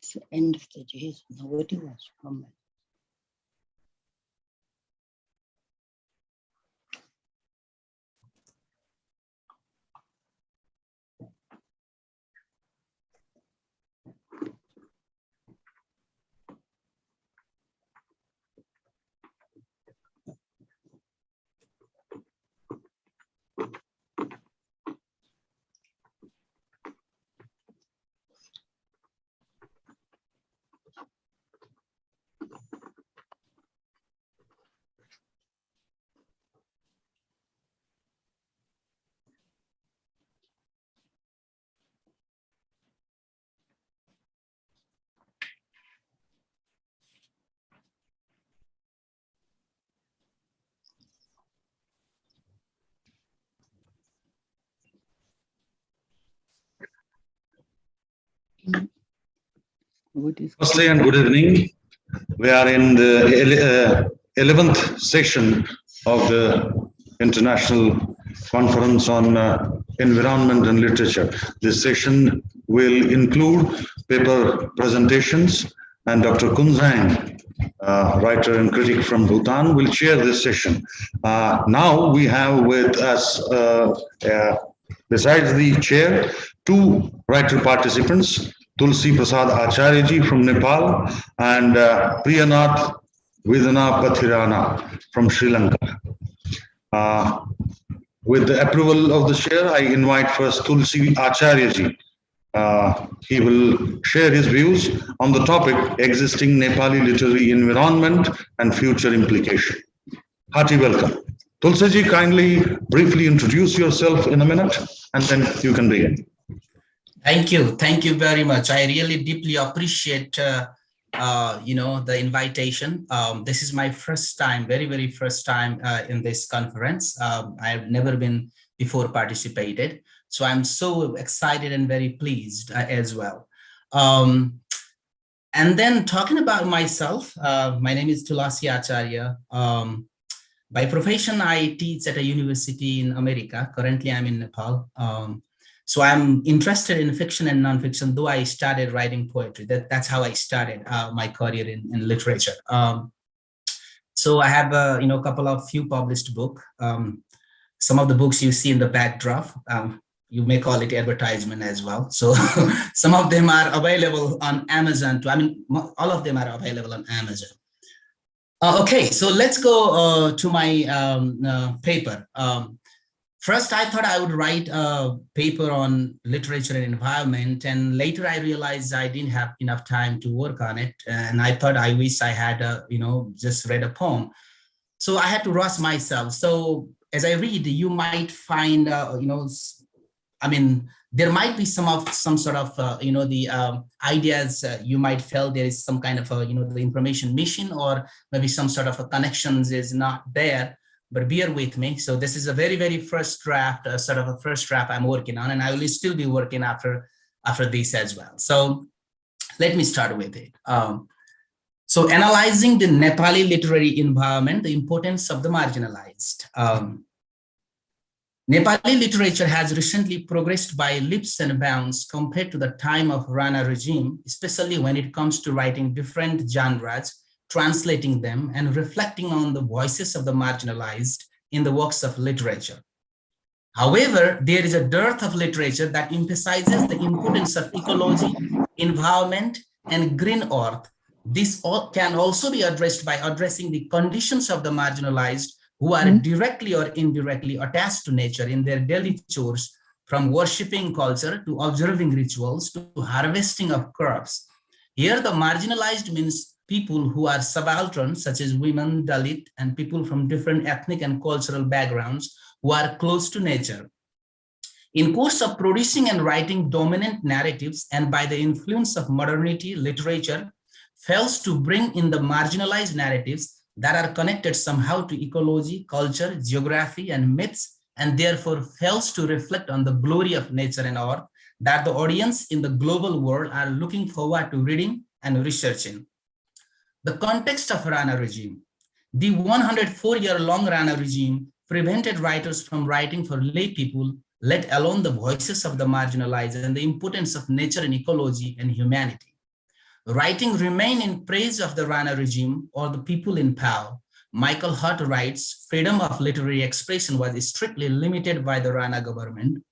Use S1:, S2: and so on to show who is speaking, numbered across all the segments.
S1: It's the end of the days. Nobody was coming.
S2: Firstly and good evening. We are in the 11th session of the International Conference on Environment and Literature. This session will include paper presentations, and Dr. Kunzang, writer and critic from Bhutan, will chair this session. Now we have with us, besides the chair, two writer participants, Tulsi Acharya ji from Nepal and Priyanath Vidana Pathirana from Sri Lanka. With the approval of the chair, I invite first Tulsi Acharya ji. He will share his views on the topic existing Nepali literary environment and future implication. Hearty welcome. Tulsi ji, kindly briefly introduce yourself in a minute and then you can begin.
S3: Thank you very much. I really deeply appreciate the invitation. This is my first time, very first time in this conference. I've never been before participated, so I'm so excited and very pleased as well. And then talking about myself, my name is Tulsi Acharya. By profession, I teach at a university in America. Currently, I'm in Nepal. So I'm interested in fiction and nonfiction, though I started writing poetry. That's how I started my career in literature. So I have a couple of few published books. Some of the books you see in the backdrop, you may call it advertisement as well. So some of them are available on Amazon too. I mean, all of them are available on Amazon. Okay, so let's go to my paper. First, I thought I would write a paper on literature and environment, and later I realized I didn't have enough time to work on it, and I thought I wish I had, just read a poem. So I had to rush myself. So as I read, you might find, there might be some sort of, the ideas you might feel there is some kind of, the information missing, or maybe some sort of a connections is not there. But bear with me. So this is a very first draft, sort of a first draft I'm working on, and I will still be working after this as well. So let me start with it. So analyzing the Nepali literary environment, the importance of the marginalized. Nepali literature has recently progressed by leaps and bounds compared to the time of Rana regime, especially when it comes to writing different genres, translating them, and reflecting on the voices of the marginalized in the works of literature. However, there is a dearth of literature that emphasizes the importance of ecology, environment, and green earth. This all can also be addressed by addressing the conditions of the marginalized who are directly or indirectly attached to nature in their daily chores, from worshipping culture to observing rituals to harvesting of crops. Here, the marginalized means people who are subaltern, such as women, Dalit, and people from different ethnic and cultural backgrounds who are close to nature. In course of producing and writing dominant narratives, and by the influence of modernity, literature fails to bring in the marginalized narratives that are connected somehow to ecology, culture, geography, and myths, and therefore fails to reflect on the glory of nature and earth that the audience in the global world are looking forward to reading and researching. The context of Rana regime. The 104-year-long Rana regime prevented writers from writing for lay people, let alone the voices of the marginalized and the importance of nature and ecology and humanity. Writing remained in praise of the Rana regime or the people in power. Michael Hart writes, freedom of literary expression was strictly limited by the Rana government.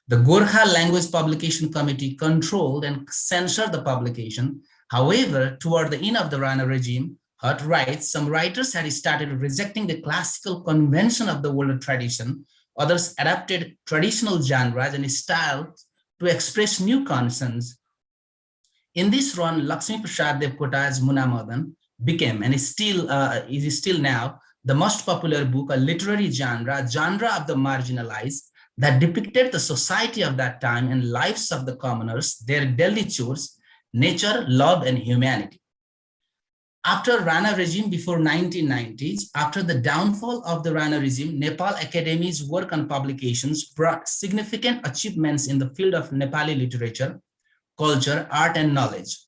S3: The Gorkha Language Publication Committee controlled and censored the publication. However, toward the end of the Rana regime, Hart writes, some writers had started rejecting the classical convention of the oral tradition. Others adapted traditional genres and styles to express new concerns. In this run, Lakshmi Prasad Devkota's Munamadan became and is still now the most popular book, a literary genre of the marginalized, that depicted the society of that time and lives of the commoners, their daily chores, nature, love, and humanity. After Rana regime before 1990s, after the downfall of the Rana regime, Nepal Academy's work on publications brought significant achievements in the field of Nepali literature, culture, art, and knowledge.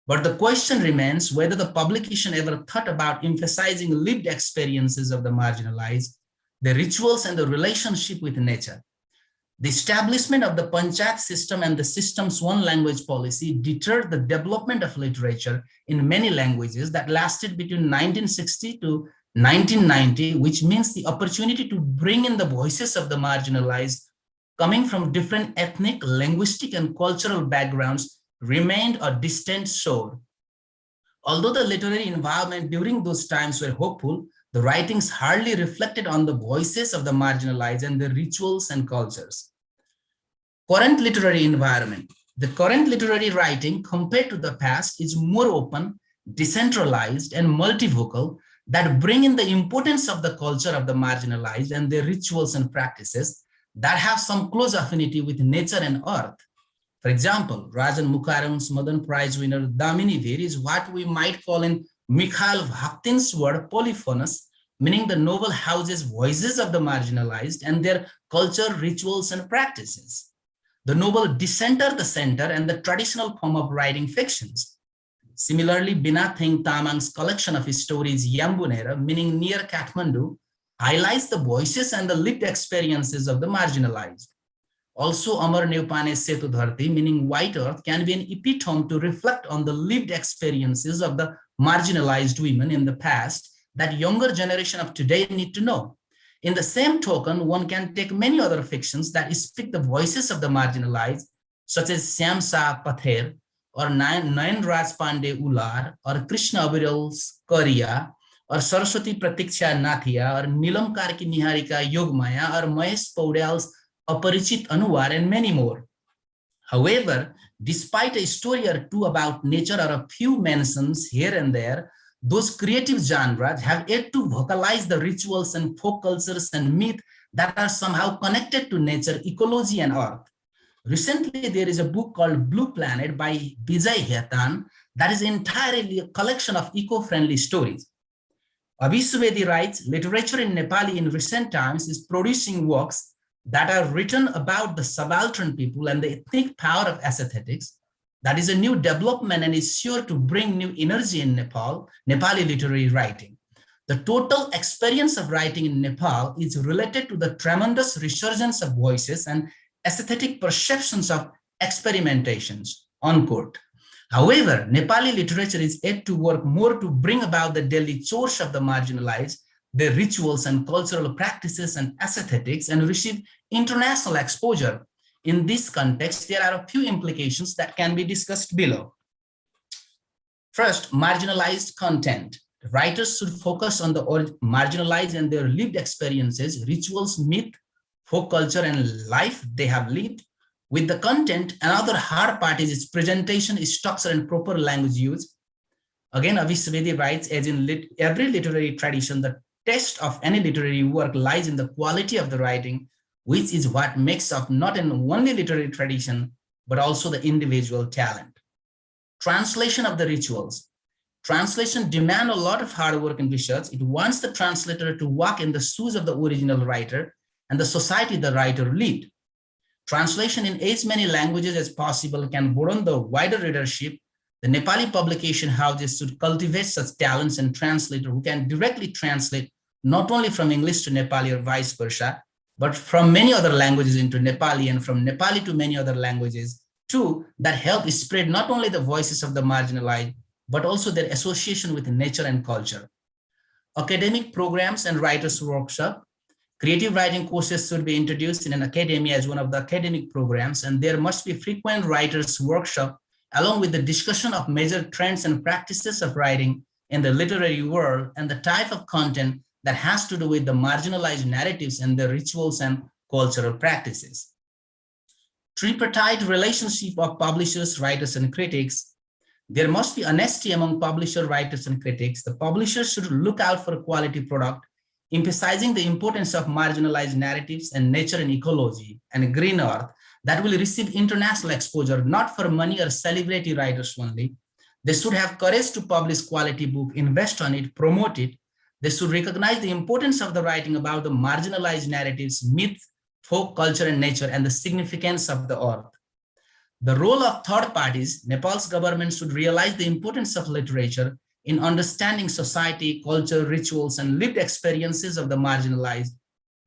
S3: But the question remains whether the publication ever thought about emphasizing lived experiences of the marginalized, the rituals, and the relationship with nature. The establishment of the Panchayat system and the system's one language policy deterred the development of literature in many languages that lasted between 1960 to 1990, which means the opportunity to bring in the voices of the marginalized coming from different ethnic, linguistic, and cultural backgrounds remained a distant shore. Although the literary environment during those times were hopeful, the writings hardly reflected on the voices of the marginalized and their rituals and cultures. Current literary environment. The current literary writing compared to the past is more open, decentralized, and multivocal that bring in the importance of the culture of the marginalized and their rituals and practices that have some close affinity with nature and earth. For example, Rajan Mukherjee's Madan Prize winner Damini Veer is what we might call in Mikhail Bakhtin's word polyphonous, meaning the noble houses voices of the marginalized and their culture, rituals, and practices. The novel decenter the center and the traditional form of writing fictions. Similarly, Binathing Tamang's collection of his stories Yambunera, meaning near Kathmandu, highlights the voices and the lived experiences of the marginalized. Also, Amar Neupane's Setu Dharti, meaning white earth, can be an epitome to reflect on the lived experiences of the marginalized women in the past that younger generation of today need to know. In the same token, one can take many other fictions that speak the voices of the marginalized, such as Syam Shah Pather, or Nayan Raj Pandey Ular, or Krishna Abiral's Kariya, or Saraswati Pratiksha Nathia, or Nilam Karki Niharika Yogmaya, or Mahesh Paudal's Aparichit Anuvar, and many more. However, despite a story or two about nature or a few mentions here and there, those creative genres have yet to vocalize the rituals and folk cultures and myth that are somehow connected to nature, ecology, and earth. Recently, there is a book called Blue Planet by Vijay Hetan that is entirely a collection of eco-friendly stories. Abhi Subedi writes, literature in Nepali in recent times is producing works that are written about the subaltern people and the ethnic power of aesthetics. That is a new development and is sure to bring new energy in Nepali literary writing. The total experience of writing in Nepal is related to the tremendous resurgence of voices and aesthetic perceptions of experimentations, unquote. However, Nepali literature is yet to work more to bring about the daily chores of the marginalized, their rituals and cultural practices and aesthetics, and receive international exposure. In this context, there are a few implications that can be discussed below. First, marginalized content. Writers should focus on the marginalized and their lived experiences, rituals, myth, folk culture, and life they have lived. With the content, another hard part is its presentation, structure, and proper language use. Again, Abhi Subedi writes, as in every literary tradition, the test of any literary work lies in the quality of the writing, which is what makes up not only literary tradition, but also the individual talent. Translation of the rituals. Translation demands a lot of hard work and research. It wants the translator to walk in the shoes of the original writer and the society the writer lived. Translation in as many languages as possible can broaden the wider readership. The Nepali publication houses should cultivate such talents and translators who can directly translate not only from English to Nepali or vice versa, but from many other languages into Nepali and from Nepali to many other languages Two, that help spread not only the voices of the marginalized, but also their association with nature and culture. Academic programs and writers' workshop. Creative writing courses should be introduced in an academy as one of the academic programs, and there must be frequent writers' workshop along with the discussion of major trends and practices of writing in the literary world and the type of content that has to do with the marginalized narratives and the rituals and cultural practices. Tripartite relationship of publishers, writers, and critics. There must be honesty among publisher, writers, and critics. The publishers should look out for a quality product, emphasizing the importance of marginalized narratives and nature and ecology and a green earth that will receive international exposure, not for money or celebrity writers only. They should have courage to publish quality book, invest on it, promote it. They should recognize the importance of the writing about the marginalized narratives, myth, folk, culture, and nature, and the significance of the earth. The role of third parties. Nepal's government should realize the importance of literature in understanding society, culture, rituals, and lived experiences of the marginalized,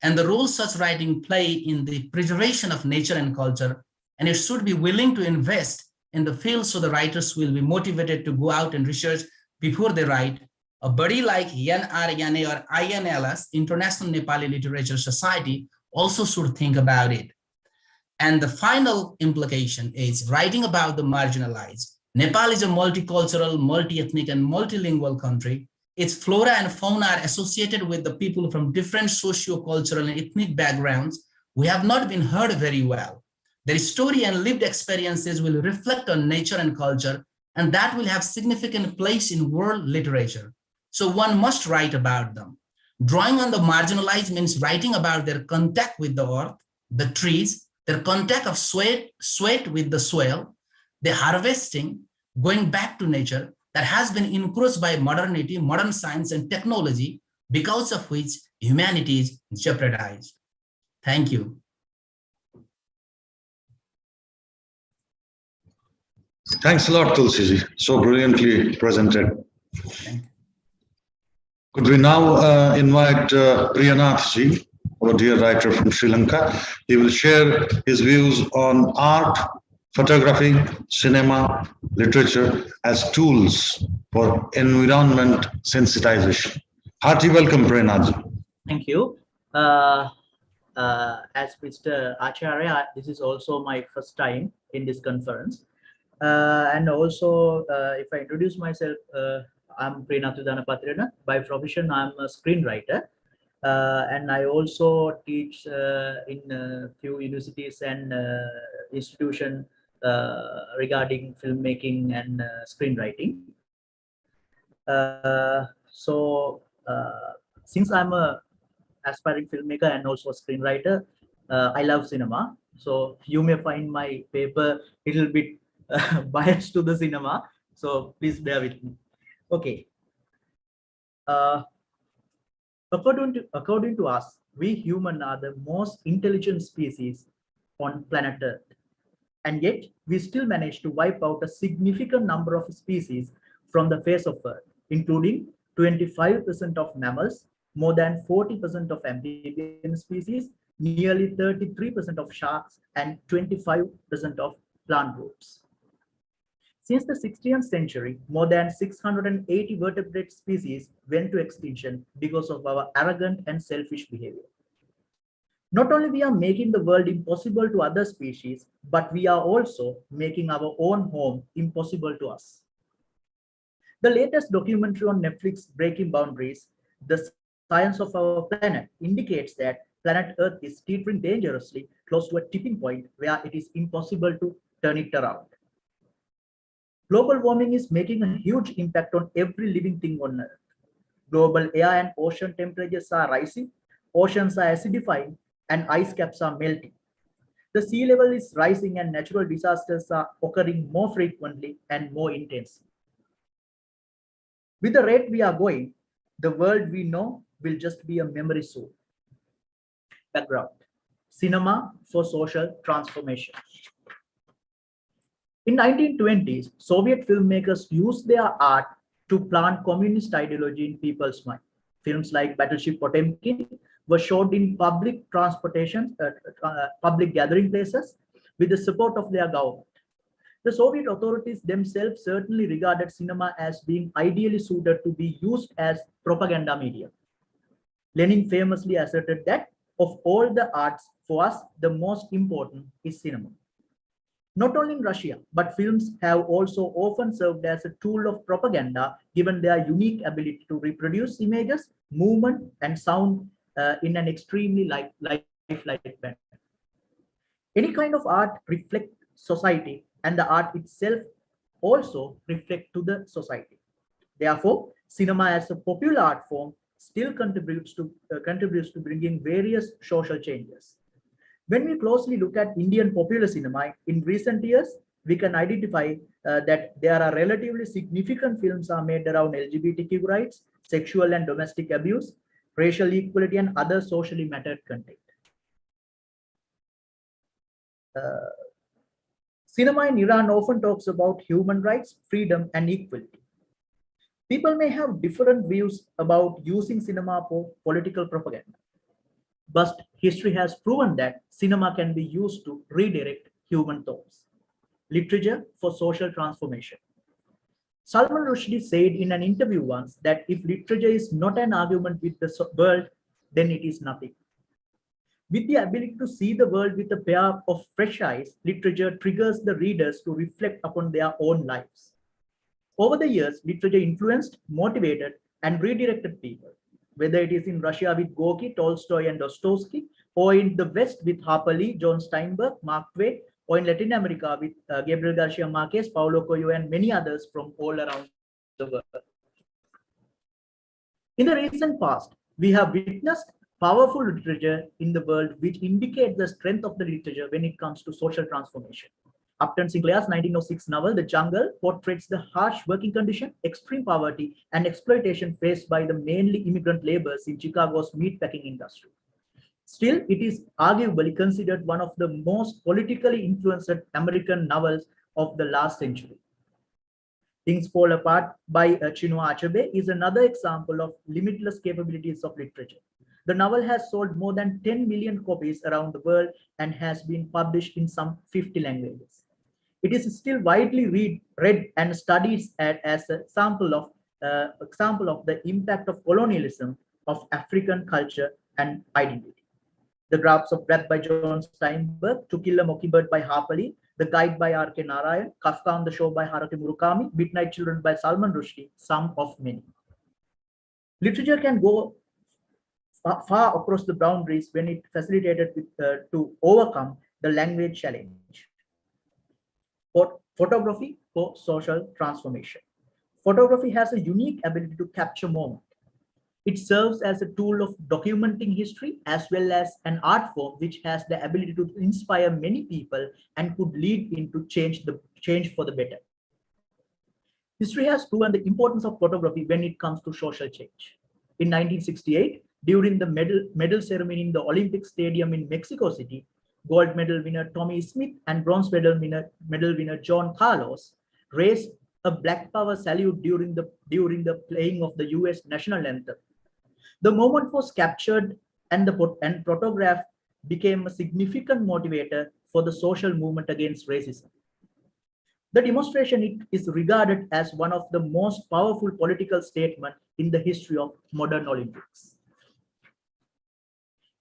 S3: and the role such writing play in the preservation of nature and culture. And it should be willing to invest in the field so the writers will be motivated to go out and research before they write. A body like NRYANE or INLS, International Nepali Literature Society, also should think about it. And the final implication is writing about the marginalized. Nepal is a multicultural, multi-ethnic, and multilingual country. Its flora and fauna are associated with the people from different socio-cultural and ethnic backgrounds who have not been heard very well. Their story and lived experiences will reflect on nature and culture, and that will have significant place in world literature. So one must write about them. Drawing on the marginalized means writing about their contact with the earth, the trees, their contact of sweat with the soil, the harvesting, going back to nature that has been encroached by modernity, modern science, and technology, because of which humanity is jeopardized. Thank you.
S2: Thanks a lot, Tulsi. So brilliantly presented.
S3: Thank you.
S2: Could we now invite Priyanath ji, our dear writer from Sri Lanka? He will share his views on art, photography, cinema, literature as tools for environment sensitization. Hearty welcome, Priyanath ji.
S4: Thank you. As Mr. Acharya, this is also my first time in this conference. And also, if I introduce myself, I'm Priyanath Danapatrana. By profession, I'm a screenwriter. And I also teach in a few universities and institutions regarding filmmaking and screenwriting. Since I'm a aspiring filmmaker and also a screenwriter, I love cinema. So you may find my paper a little bit biased to the cinema. So please bear with me. Okay. According to us, we humans are the most intelligent species on planet Earth. And yet, we still manage to wipe out a significant number of species from the face of Earth, including 25% of mammals, more than 40% of amphibian species, nearly 33% of sharks, and 25% of plant groups. Since the 16th century, more than 680 vertebrate species went to extinction because of our arrogant and selfish behavior. Not only we are making the world impossible to other species, but we are also making our own home impossible to us. The latest documentary on Netflix, Breaking Boundaries, The Science of Our Planet, indicates that planet Earth is teetering dangerously close to a tipping point where it is impossible to turn it around. Global warming is making a huge impact on every living thing on Earth. Global air and ocean temperatures are rising, oceans are acidifying, and ice caps are melting. The sea level is rising and natural disasters are occurring more frequently and more intensely. With the rate we are going, the world we know will just be a memory soon. Background: cinema for social transformation. In 1920s, Soviet filmmakers used their art to plant communist ideology in people's mind. Films like Battleship Potemkin were shot in public transportation, public gathering places with the support of their government. The Soviet authorities themselves certainly regarded cinema as being ideally suited to be used as propaganda media. Lenin famously asserted that of all the arts, for us, the most important is cinema. Not only in Russia, but films have also often served as a tool of propaganda, given their unique ability to reproduce images, movement, and sound in an extremely lifelike manner. Any kind of art reflects society, and the art itself also reflects to the society. Therefore, cinema as a popular art form still contributes to bringing various social changes. When we closely look at Indian popular cinema in recent years, we can identify that there are relatively significant films are made around LGBTQ rights, sexual and domestic abuse, racial equality, and other socially mattered content. Cinema in Iran often talks about human rights, freedom, and equality. People may have different views about using cinema for political propaganda, but history has proven that cinema can be used to redirect human thoughts. Literature for social transformation. Salman Rushdie said in an interview once that if literature is not an argument with the world, then it is nothing. With the ability to see the world with a pair of fresh eyes, literature triggers the readers to reflect upon their own lives. Over the years, literature influenced, motivated, and redirected people, whether it is in Russia with Gorky, Tolstoy, and Dostoevsky, or in the West with Harper Lee, John Steinbeck, Mark Twain, or in Latin America with Gabriel Garcia Marquez, Paulo Coelho, and many others from all around the world. In the recent past, we have witnessed powerful literature in the world which indicates the strength of the literature when it comes to social transformation. Upton Sinclair's 1906 novel, The Jungle, portrays the harsh working condition, extreme poverty, and exploitation faced by the mainly immigrant laborers in Chicago's meatpacking industry. Still, it is arguably considered one of the most politically influenced American novels of the last century. Things Fall Apart by Chinua Achebe is another example of limitless capabilities of literature. The novel has sold more than 10 million copies around the world and has been published in some 50 languages. It is still widely read and studied as a sample of the impact of colonialism of African culture and identity. The Grapes of Wrath by John Steinbeck, To Kill a Mockingbird by Harper Lee, The Guide by R.K. Narayan, Kafka on the Shore by Haruki Murakami, Midnight Children by Salman Rushdie, some of many. Literature can go far across the boundaries when it facilitated to overcome the language challenge. Photography for social transformation. Photography has a unique ability to capture moment. It serves as a tool of documenting history as well as an art form which has the ability to inspire many people and could lead into change for the better. History has proven the importance of photography when it comes to social change. In 1968, during the medal ceremony in the Olympic Stadium in Mexico City, gold medal winner Tommy Smith and bronze medal winner John Carlos raised a Black Power salute during the playing of the US national anthem. The moment was captured and the photograph became a significant motivator for the social movement against racism. The demonstration is regarded as one of the most powerful political statements in the history of modern Olympics.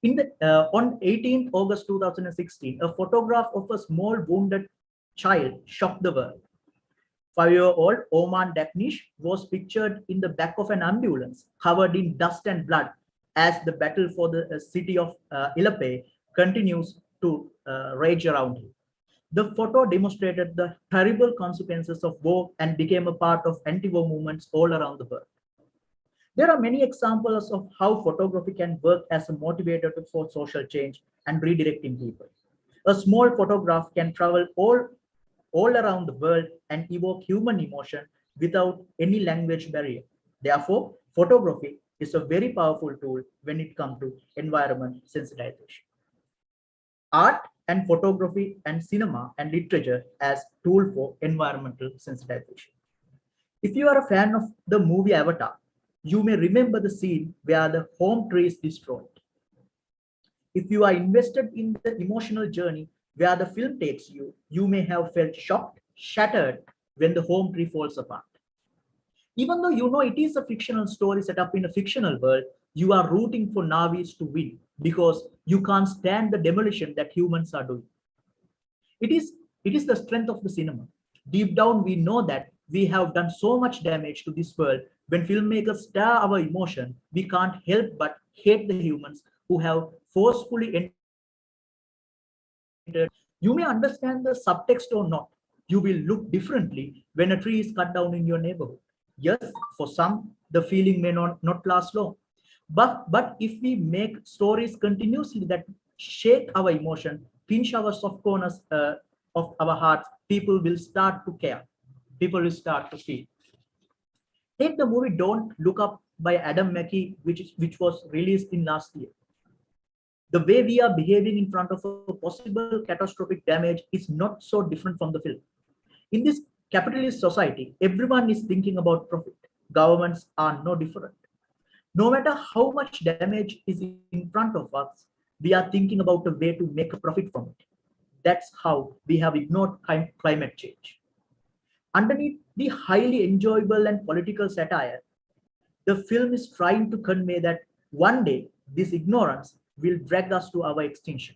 S4: On 18th August 2016, a photograph of a small wounded child shocked the world. 5-year-old Oman Daknish was pictured in the back of an ambulance covered in dust and blood as the battle for the city of Ilepe continues to rage around him. The photo demonstrated the terrible consequences of war and became a part of anti-war movements all around the world. There are many examples of how photography can work as a motivator for social change and redirecting people. A small photograph can travel all around the world and evoke human emotion without any language barrier. Therefore, photography is a very powerful tool when it comes to environment sensitization. Art and photography and cinema and literature as tool for environmental sensitization. If you are a fan of the movie Avatar, you may remember the scene where the home tree is destroyed. If you are invested in the emotional journey where the film takes you, you may have felt shocked, shattered when the home tree falls apart. Even though you know it is a fictional story set up in a fictional world, you are rooting for Navis to win because you can't stand the demolition that humans are doing. It is the strength of the cinema. Deep down, we know that we have done so much damage to this world. When filmmakers stir our emotion, we can't help but hate the humans who have forcefully entered. You may understand the subtext or not. You will look differently when a tree is cut down in your neighborhood. Yes, for some, the feeling may not last long. But if we make stories continuously that shake our emotion, pinch our soft corners of our hearts, people will start to care. People will start to feel. Take the movie Don't Look Up by Adam McKay, which was released in last year. The way we are behaving in front of a possible catastrophic damage is not so different from the film. In this capitalist society, everyone is thinking about profit. Governments are no different. No matter how much damage is in front of us, we are thinking about a way to make a profit from it. That's how we have ignored climate change. Underneath the highly enjoyable and political satire, the film is trying to convey that one day this ignorance will drag us to our extinction.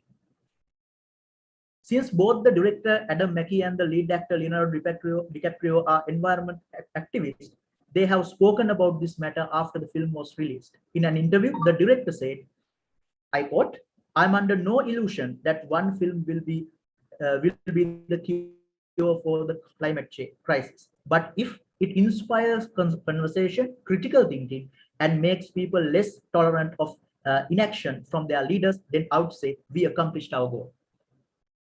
S4: Since both the director Adam McKay and the lead actor Leonardo DiCaprio are environment activists, they have spoken about this matter after the film was released. In an interview, the director said, I quote, "I'm under no illusion that one film will be the cure for the climate change crisis. But if it inspires conversation, critical thinking, and makes people less tolerant of inaction from their leaders, then I would say we accomplished our goal."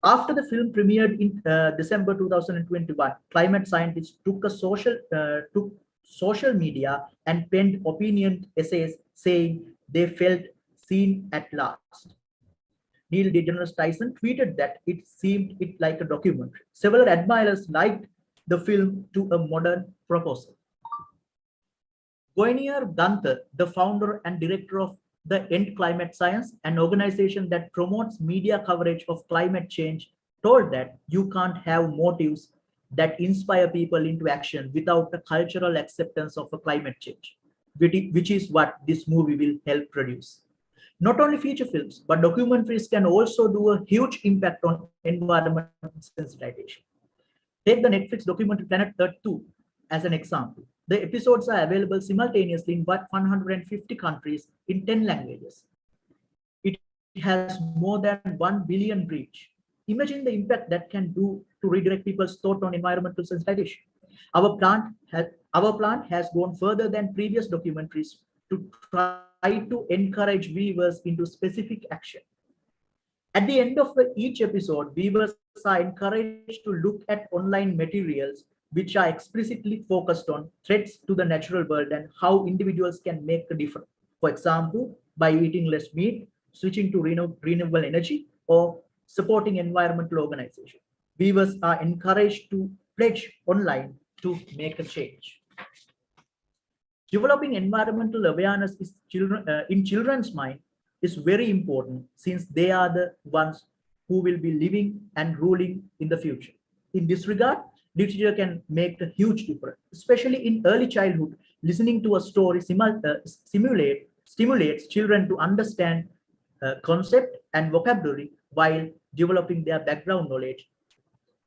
S4: After the film premiered in December 2021, climate scientists took social media and penned opinion essays saying they felt seen at last. Neil deGrasse Tyson tweeted that it seemed like a documentary. Several admirers liked the film to a modern proposal. Guinevere Gunther, the founder and director of the End Climate Science, an organization that promotes media coverage of climate change, told that you can't have motives that inspire people into action without a cultural acceptance of a climate change, which is what this movie will help produce. Not only feature films, but documentaries can also do a huge impact on environmental sensitization. Take the Netflix documentary Planet Earth 2 as an example. The episodes are available simultaneously in 150 countries in 10 languages. It has more than 1 billion reach. Imagine the impact that can do to redirect people's thought on environmental sensitization. Our plan has gone further than previous documentaries to try to encourage viewers into specific action. At the end of each episode, viewers are encouraged to look at online materials which are explicitly focused on threats to the natural world and how individuals can make a difference. For example, by eating less meat, switching to renewable energy, or supporting environmental organizations. Viewers are encouraged to pledge online to make a change. Developing environmental awareness in children's mind is very important since they are the ones who will be living and ruling in the future. In this regard, literature can make a huge difference, especially in early childhood. Listening to a story stimulates children to understand concept and vocabulary while developing their background knowledge.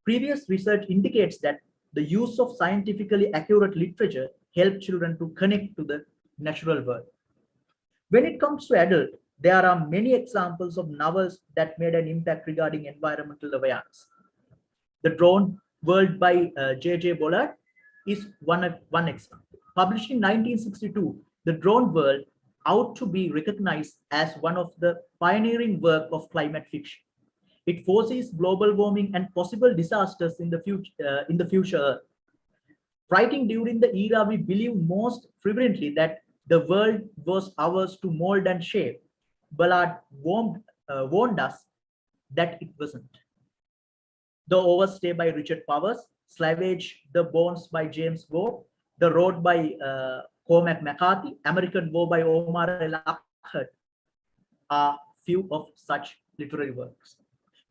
S4: Previous research indicates that the use of scientifically accurate literature helps children to connect to the natural world. When it comes to adult, there are many examples of novels that made an impact regarding environmental awareness. The Drone World by J.J. Bollard is one example. Published in 1962, The Drone World ought to be recognized as one of the pioneering work of climate fiction. It foresees global warming and possible disasters in the future. Writing during the era we believe most fervently that the world was ours to mold and shape, Ballard warned us that it wasn't. The Overstay by Richard Powers, Slavage the Bones by James Gore, The Road by Cormac McCarthy, American War by Omar El Akkad are few of such literary works.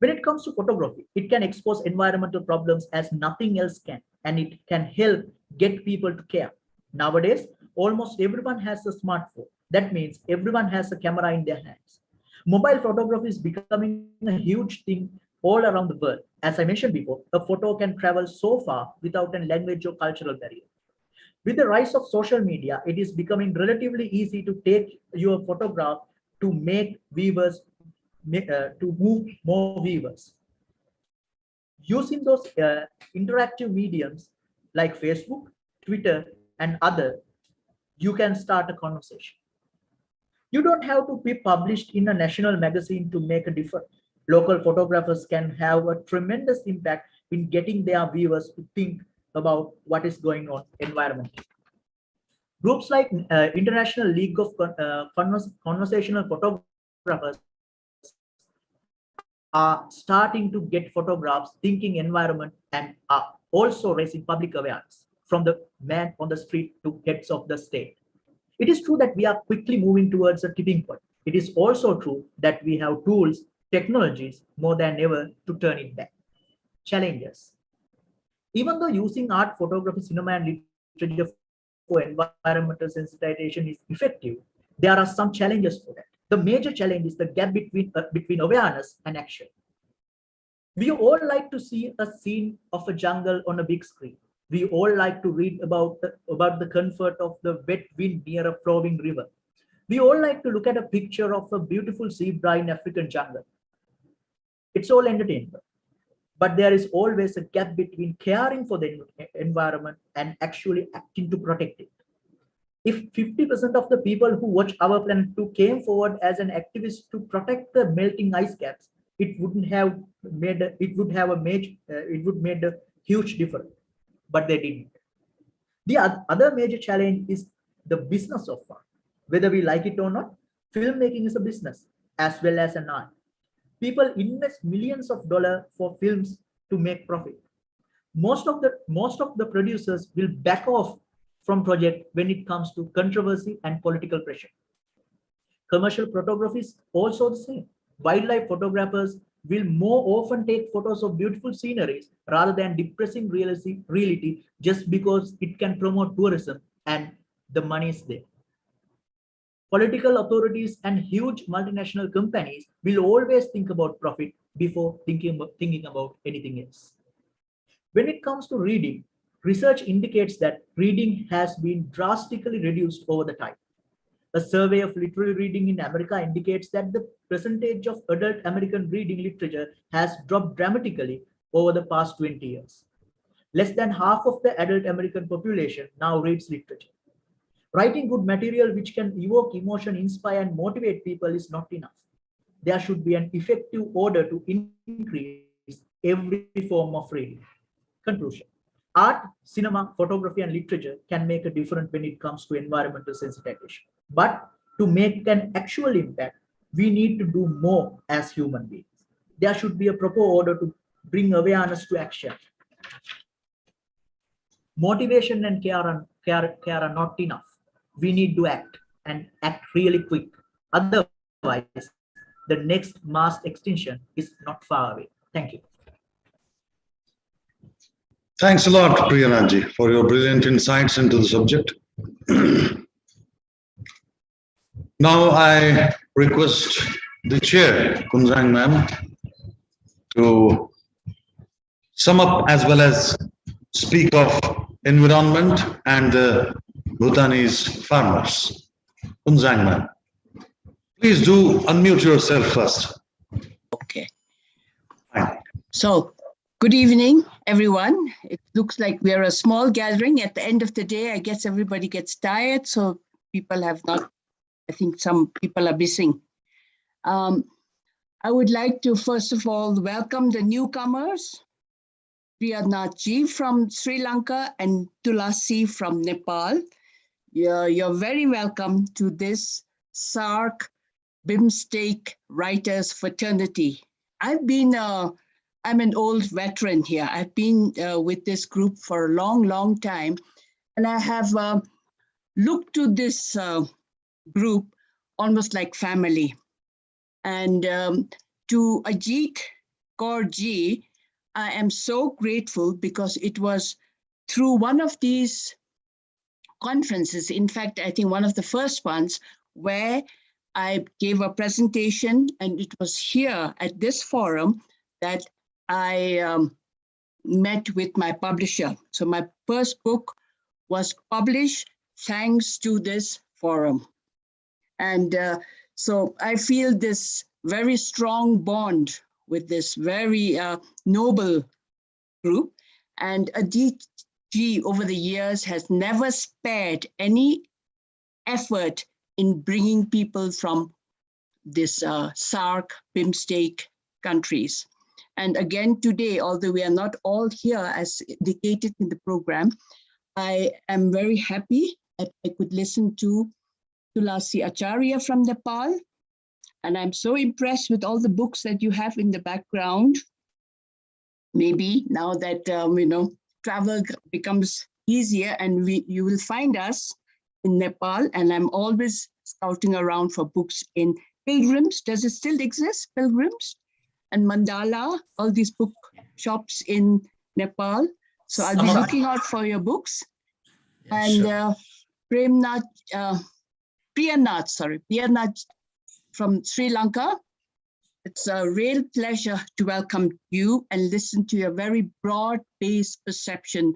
S4: When it comes to photography, it can expose environmental problems as nothing else can, and it can help get people to care. Nowadays, almost everyone has a smartphone. That means everyone has a camera in their hands. Mobile photography is becoming a huge thing all around the world. As I mentioned before, a photo can travel so far without a language or cultural barrier. With the rise of social media, it is becoming relatively easy to take your photograph to make viewers, to move more viewers. Using those interactive mediums like Facebook, Twitter, and other, you can start a conversation. You don't have to be published in a national magazine to make a difference. Local photographers can have a tremendous impact in getting their viewers to think about what is going on environmentally. Groups like International League of Conversational Photographers are starting to get photographs thinking environment and are also raising public awareness from the man on the street to heads of the state. It is true that we are quickly moving towards a tipping point. It is also true that we have tools, technologies more than ever to turn it back. Challenges. Even though using art, photography, cinema, and literature for environmental sensitization is effective, there are some challenges for that. The major challenge is the gap between awareness and action. We all like to see a scene of a jungle on a big screen. We all like to read about the comfort of the wet wind near a flowing river. We all like to look at a picture of a beautiful zebra in African jungle. It's all entertainment. But there is always a gap between caring for the environment and actually acting to protect it. If 50% of the people who watch Our Planet 2 came forward as an activist to protect the melting ice caps, it would made a huge difference. But they didn't. The other major challenge is the business of art. Whether we like it or not, filmmaking is a business as well as an art. People invest millions of dollars for films to make profit. Most of the producers will back off from project when it comes to controversy and political pressure. Commercial photography is also the same. Wildlife photographers will more often take photos of beautiful sceneries rather than depressing reality just because it can promote tourism and the money is there. Political authorities and huge multinational companies will always think about profit before thinking about anything else. When it comes to reading, research indicates that reading has been drastically reduced over the time. A survey of literary reading in America indicates that the percentage of adult American reading literature has dropped dramatically over the past 20 years. Less than half of the adult American population now reads literature. Writing good material which can evoke emotion, inspire, and motivate people is not enough. There should be an effective order to increase every form of reading. Conclusion. Art, cinema, photography, and literature can make a difference when it comes to environmental sensitization. But to make an actual impact, we need to do more as human beings. There should be a proper order to bring awareness to action. Motivation and care are not enough. We need to act and act really quick. Otherwise, the next mass extinction is not far away. Thank you.
S2: Thanks a lot, Priyananji, for your brilliant insights into the subject. Now I request the chair, Kunzang ma'am, to sum up as well as speak of environment and the Bhutanese farmers. Kunzang ma'am, please do unmute yourself first.
S1: Okay.
S2: Fine.
S1: So, good evening, everyone. It looks like we are a small gathering. At the end of the day, I guess everybody gets tired, so people have not, I think some people are missing. I would like to, first of all, welcome the newcomers, Priyanathji from Sri Lanka and Tulsi from Nepal. You're very welcome to this SARC BIMSTEC Writers Fraternity. I'm an old veteran here. I've been with this group for a long, long time. And I have looked to this group almost like family. And to Ajit, Kaur Ji, I am so grateful because it was through one of these conferences, in fact, I think one of the first ones, where I gave a presentation, and it was here at this forum that I met with my publisher. So my first book was published thanks to this forum. And so I feel this very strong bond with this very noble group. And Ajit Ji over the years has never spared any effort in bringing people from this SAARC, BIMSTEC countries. And again today, although we are not all here as indicated in the program, I am very happy that I could listen to Tulsi Acharya from Nepal. And I'm so impressed with all the books that you have in the background. Maybe now that, travel becomes easier and you will find us in Nepal, and I'm always scouting around for books in Pilgrims. Does it still exist, Pilgrims? And Mandala, all these book shops in Nepal. So I'll be looking out for your books.
S3: Yeah,
S1: And
S3: sure.
S1: Priyanath from Sri Lanka. It's a real pleasure to welcome you and listen to your very broad-based perception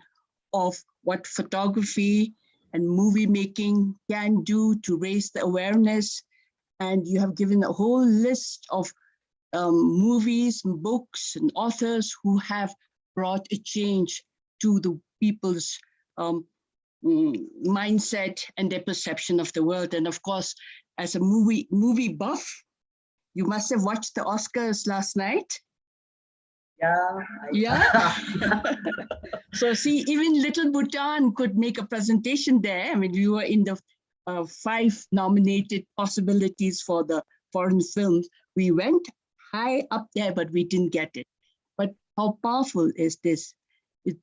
S1: of what photography and movie making can do to raise the awareness. And you have given a whole list of movies, and books, and authors who have brought a change to the people's mindset and their perception of the world. And of course, as a movie buff, you must have watched the Oscars last night. Yeah. So see, even Little Bhutan could make a presentation there. I mean, we were in the 5 nominated possibilities for the foreign films. We went high up there, but we didn't get it. But how powerful is this?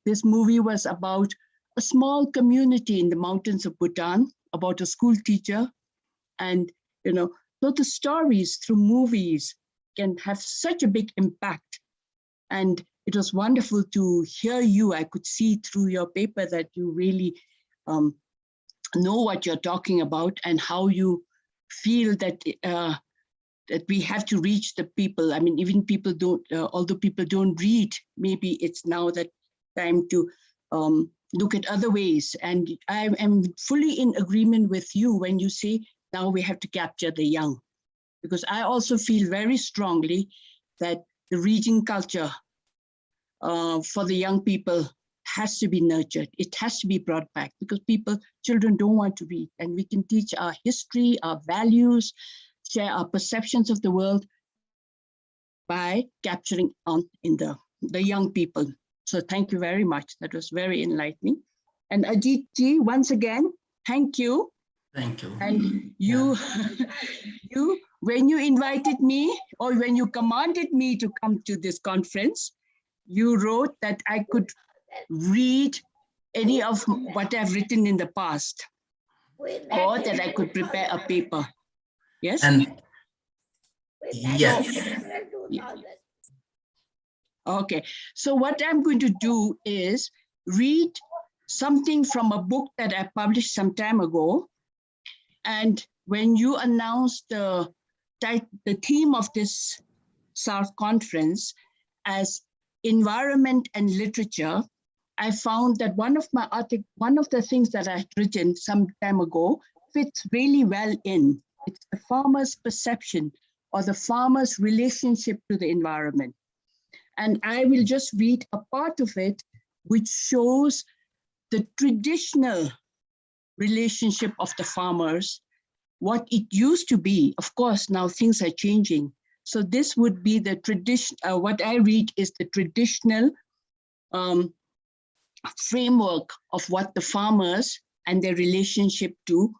S1: This movie was about a small community in the mountains of Bhutan, about a school teacher. And, so the stories through movies can have such a big impact. And it was wonderful to hear you. I could see through your paper that you really know what you're talking about and how you feel that that we have to reach the people. I mean, even people don't, although people don't read, maybe it's now that time to look at other ways. And I am fully in agreement with you when you say now we have to capture the young, because I also feel very strongly that the reading culture for the young people has to be nurtured. It has to be brought back because children don't want to read, and we can teach our history, our values, share our perceptions of the world by capturing on in the young people. So thank you very much. That was very enlightening. And Ajit Ji, once again, thank you.
S3: Thank you.
S1: And you, when you invited me or when you commanded me to come to this conference, you wrote that I could read any of what I've written in the past, or that I could prepare a paper. Yes?
S3: And yes.
S1: Okay, so what I'm going to do is read something from a book that I published some time ago. And when you announced the theme of this SAARC conference as environment and literature, I found that one of the things that I had written some time ago fits really well in. It's the farmer's perception or the farmer's relationship to the environment. And I will just read a part of it, which shows the traditional relationship of the farmers, what it used to be. Of course, now things are changing. So this would be the tradition, what I read is the traditional framework of what the farmers and their relationship to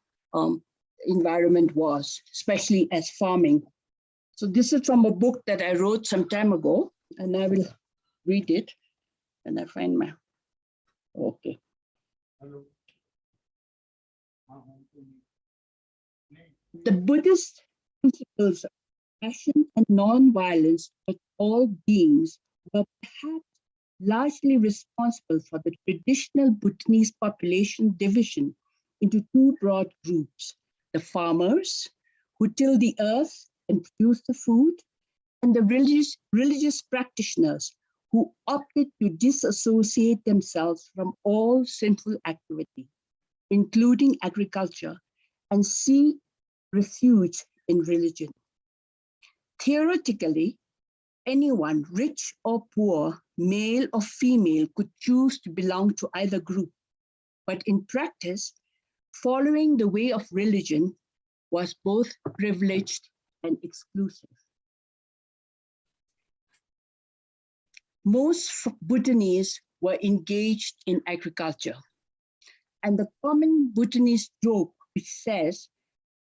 S1: environment was, especially as farming. So this is from a book that I wrote some time ago, and I will read it. And I find my, okay. The Buddhist principles of passion and non-violence, but all beings were perhaps largely responsible for the traditional Bhutanese population division into two broad groups: the farmers, who till the earth and produce the food, and the religious practitioners who opted to disassociate themselves from all sinful activity, including agriculture, and seek refuge in religion. Theoretically, anyone, rich or poor, male or female, could choose to belong to either group. But in practice, following the way of religion was both privileged and exclusive. Most Bhutanese were engaged in agriculture. And the common Bhutanese joke, which says,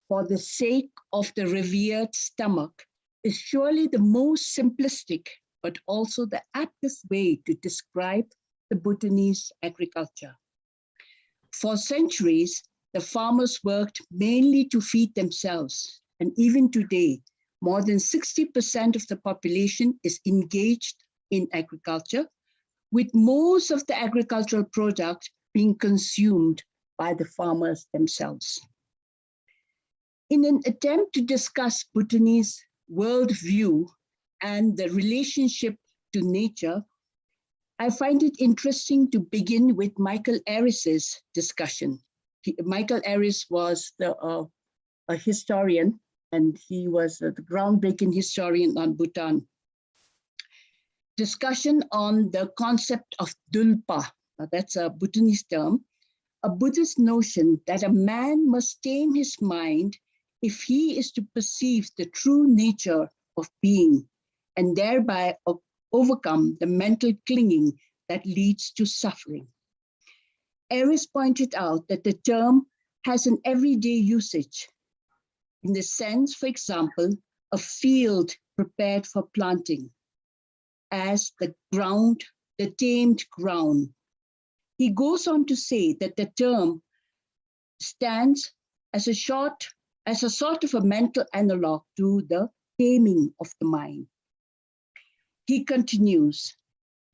S1: "For the sake of the revered stomach," is surely the most simplistic, but also the aptest way to describe the Bhutanese agriculture. For centuries, the farmers worked mainly to feed themselves. And even today, more than 60% of the population is engaged in agriculture, with most of the agricultural product being consumed by the farmers themselves. In an attempt to discuss Bhutanese worldview and the relationship to nature, I find it interesting to begin with Michael Aris's discussion. Michael Aris was a historian, and he was the groundbreaking historian on Bhutan. Discussion on the concept of dulpa, that's a Bhutanese term, a Buddhist notion that a man must tame his mind if he is to perceive the true nature of being, and thereby overcome the mental clinging that leads to suffering. Aris pointed out that the term has an everyday usage, in the sense, for example, a field prepared for planting, as the ground, the tamed ground. He goes on to say that the term stands as a sort of a mental analog to the taming of the mind. He continues,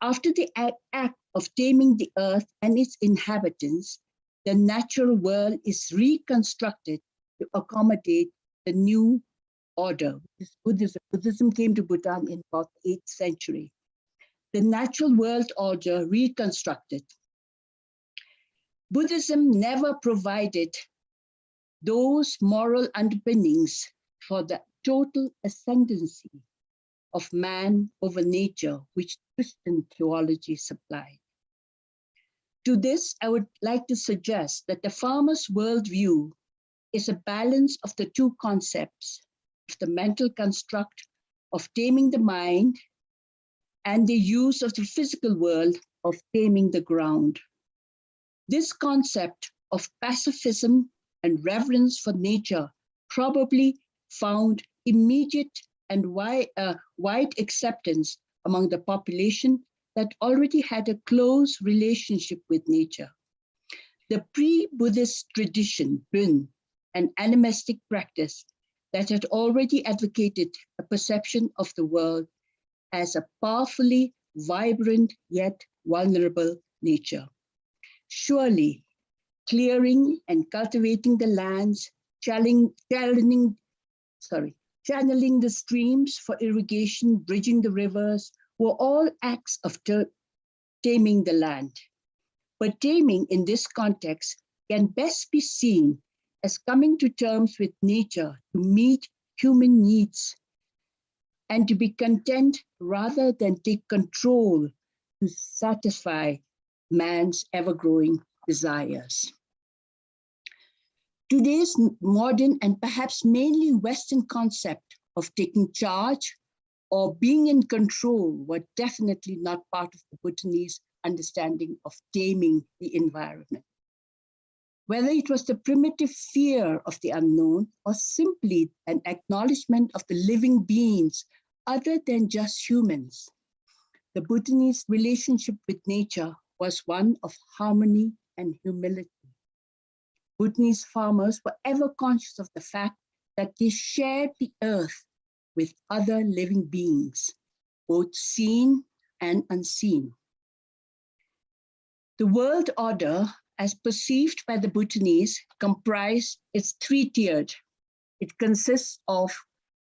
S1: after the act of taming the earth and its inhabitants, the natural world is reconstructed to accommodate the new order. Buddhism came to Bhutan in about the 8th century. The natural world order reconstructed. Buddhism never provided those moral underpinnings for the total ascendancy of man over nature, which Christian theology supplied. To this, I would like to suggest that the farmer's worldview is a balance of the two concepts of the mental construct of taming the mind and the use of the physical world of taming the ground. This concept of pacifism and reverence for nature probably found immediate and wide acceptance among the population that already had a close relationship with nature. The pre-Buddhist tradition, Bön, an animistic practice that had already advocated a perception of the world as a powerfully vibrant yet vulnerable nature. Surely, clearing and cultivating the lands, channeling the streams for irrigation, bridging the rivers, were all acts of taming the land. But taming in this context can best be seen as coming to terms with nature to meet human needs and to be content rather than take control to satisfy man's ever-growing desires. Today's modern and perhaps mainly Western concept of taking charge or being in control were definitely not part of the Bhutanese understanding of taming the environment. Whether it was the primitive fear of the unknown or simply an acknowledgement of the living beings other than just humans, the Bhutanese relationship with nature was one of harmony and humility. Bhutanese farmers were ever conscious of the fact that they shared the earth with other living beings. both seen and unseen. The world order, as perceived by the Bhutanese, is three-tiered. It consists of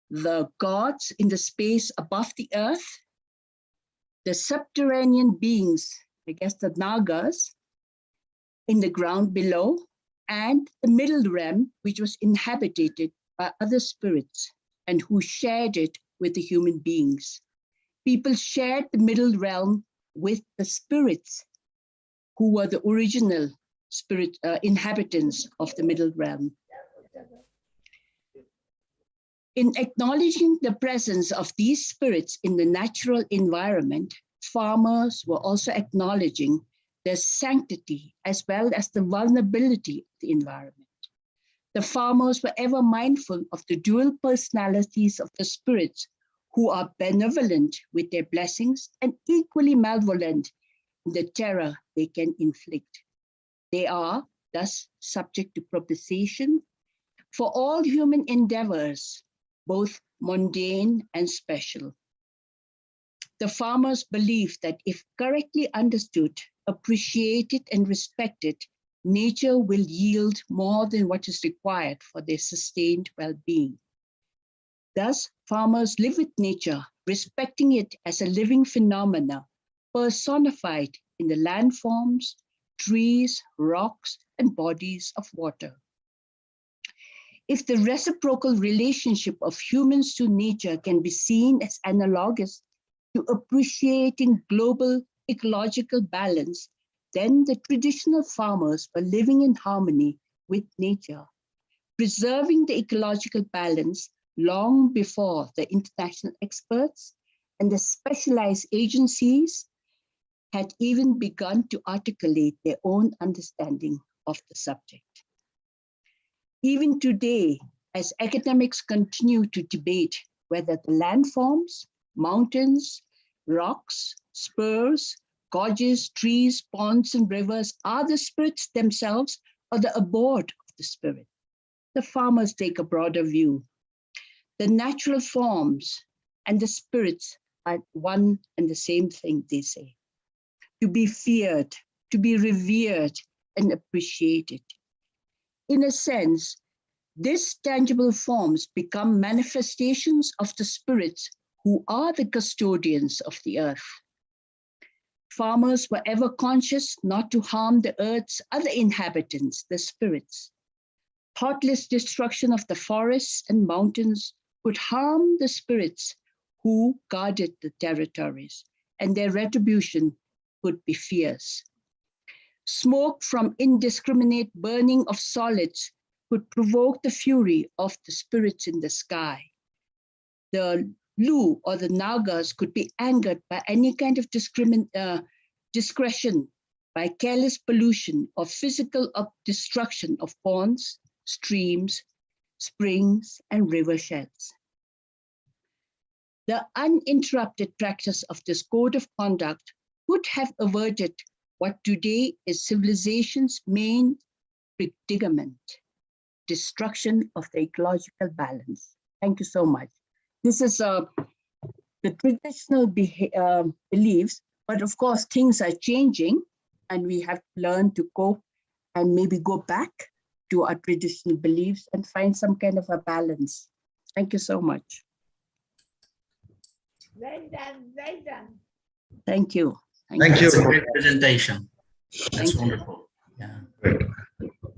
S1: the gods in the space above the earth, the subterranean beings, I guess the Nagas, in the ground below, and the middle realm, which was inhabited by other spirits and who shared it with the human beings. People shared the middle realm with the spirits who were the original spirit inhabitants of the middle realm. In acknowledging the presence of these spirits in the natural environment, farmers were also acknowledging their sanctity as well as the vulnerability of the environment. The farmers were ever mindful of the dual personalities of the spirits who are benevolent with their blessings and equally malevolent in the terror they can inflict. They are thus subject to propitiation for all human endeavors, both mundane and special. The farmers believe that if correctly understood, appreciated, and respected, nature will yield more than what is required for their sustained well-being. Thus, farmers live with nature, respecting it as a living phenomena, personified in the landforms, trees, rocks, and bodies of water. If the reciprocal relationship of humans to nature can be seen as analogous to appreciating global ecological balance, then the traditional farmers were living in harmony with nature, preserving the ecological balance long before the international experts and the specialized agencies had even begun to articulate their own understanding of the subject. Even today, as academics continue to debate whether the landforms, mountains, rocks, spurs, gorges, trees, ponds, and rivers are the spirits themselves or the abode of the spirit, the farmers take a broader view. The natural forms and the spirits are one and the same thing, they say. To be feared, to be revered, and appreciated. In a sense, these tangible forms become manifestations of the spirits who are the custodians of the earth. Farmers were ever conscious not to harm the earth's other inhabitants, the spirits. Thoughtless destruction of the forests and mountains could harm the spirits who guarded the territories, and their retribution could be fierce. Smoke from indiscriminate burning of solids could provoke the fury of the spirits in the sky. The Lu or the Nagas could be angered by any kind of discretion, by careless pollution or physical destruction of ponds, streams, springs, and river sheds. The uninterrupted practice of this code of conduct could have averted what today is civilization's main predicament, destruction of the ecological balance. Thank you so much. This is the traditional beliefs, but of course things are changing and we have to learn to cope and maybe go back to our traditional beliefs and find some kind of a balance. Thank you so much.
S5: Well done, well done.
S1: Thank you.
S2: Thank you.
S3: That's a great presentation. That's wonderful. Yeah.
S2: Great.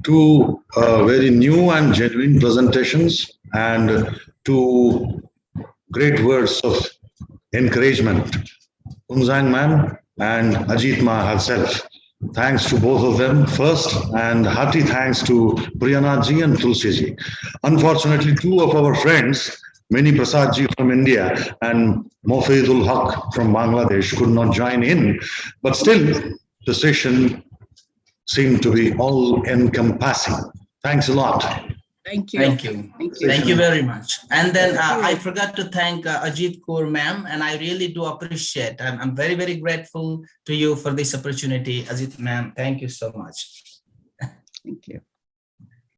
S2: Two very new and genuine presentations and two great words of encouragement. Unzang Man and Ajit Ma herself. Thanks to both of them first, and hearty thanks to Priyanath ji and Tulsi ji. Unfortunately, two of our friends, Mini Prasad ji from India and Mofidul Haq from Bangladesh, could not join in, but still the session seemed to be all-encompassing. Thanks a lot.
S1: Thank you.
S3: Thank you.
S1: Thank you.
S3: Thank you very much. And then I forgot to thank Ajit Kaur ma'am, and I really do appreciate. I'm very, very grateful to you for this opportunity, Ajit ma'am. Thank you so much.
S1: Thank you.